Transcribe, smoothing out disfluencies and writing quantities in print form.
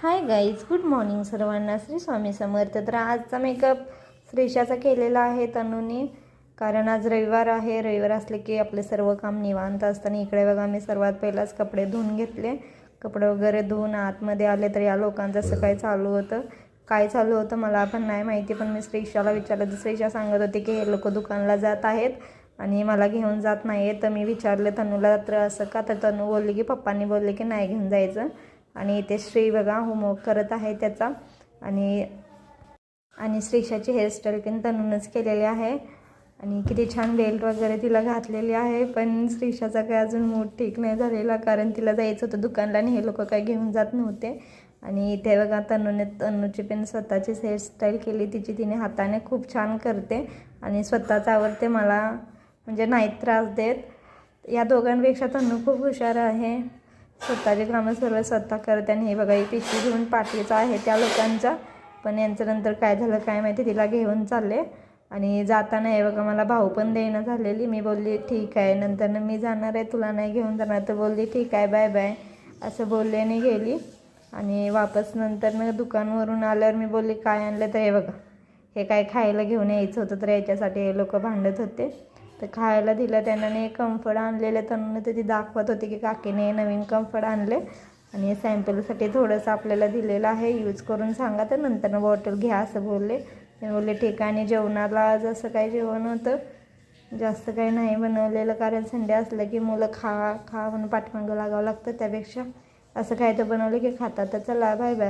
Hi guys, good morning सर्वांना. श्री स्वामी समर्थ. तर आजचा मेकअप श्रीषाचा केलेला आहे तनूने, कारण आज रविवार आहे. रविवार असले की आपले सर्व काम निवांत असताना इकडे बघा मी सर्वात पहिलाच कपडे धुवून घेतले. कपडे वगैरे धुवून आतमध्ये आले तर या लोकांचं सकाळी चालू होतं. काय चालू होतं मला पण नाही माहिती, पण मी श्रीषाला विचारलं तर श्रीषा सांगत होती की हे लोक दुकानला जात आहेत आणि मला घेऊन जात नाही. तर मी विचारले तनूला तर असं का, तर तनू बोलली की पप्पांनी बोलले की नाही घेऊन जायचं. आणि इथे श्री बघा होमवर्क करत आहे त्याचा. आणि श्रीषाची हेअरस्टाईल पण तनूनच केलेली आहे आणि किती छान बेल्ट वगैरे तिला घातलेली आहे. पण श्रीषाचा काय अजून मूड ठीक नाही झालेला, कारण तिला जायचं होतं दुकानला आणि हे लोक काही घेऊन जात नव्हते. आणि इथे बघा तनूची पण स्वतःचीच हेअरस्टाईल केली. तिने हाताने खूप छान करते आणि स्वतःच आवडते मला, म्हणजे नाही त्रास देत. या दोघांपेक्षा तनू खूप हुशार आहे. स्वतःचे कामं सर्व स्वतः करते. आणि हे बघा ही पिशवी घेऊन पाठीचा आहे त्या लोकांचा. पण यांचं नंतर काय झालं काय माहिती, तिला घेऊन चालले. आणि जाताना हे बघा मला भाऊ पण देणं झालेली. मी बोलली ठीक आहे, नंतर मी जाणार आहे, तुला नाही घेऊन जाणार. तर बोलली ठीक आहे, बाय बाय असं बोलले आणि गेली. आणि वापस नंतर मग दुकानवरून आल्यावर मी बोलली काय आणलं, तर हे बघा हे काय खायला घेऊन यायचं होतं, तर याच्यासाठी हे लोक भांडत होते. तर खायला दिलं त्यांना. कम्फर्ट आणलेले तनूने, तर ती दाखवत होती की काकीने नवीन कम्फर्ट आणले आणि सॅम्पलसाठी थोडंसं आपल्याला दिलेलं आहे, यूज करून सांगा, तर नंतर बॉटल घ्या असं बोलले. मी बोलले ठीक आहे. आणि जेवणाला जसं काही जेवण होतं, जास्त काही नाही बनवलेलं, कारण संडे असलं की मुलं खा खा म्हणून पाठीमागं लागावं लागतं. त्यापेक्षा असं काय तर बनवलं की खातात. तर चला बाय बाय.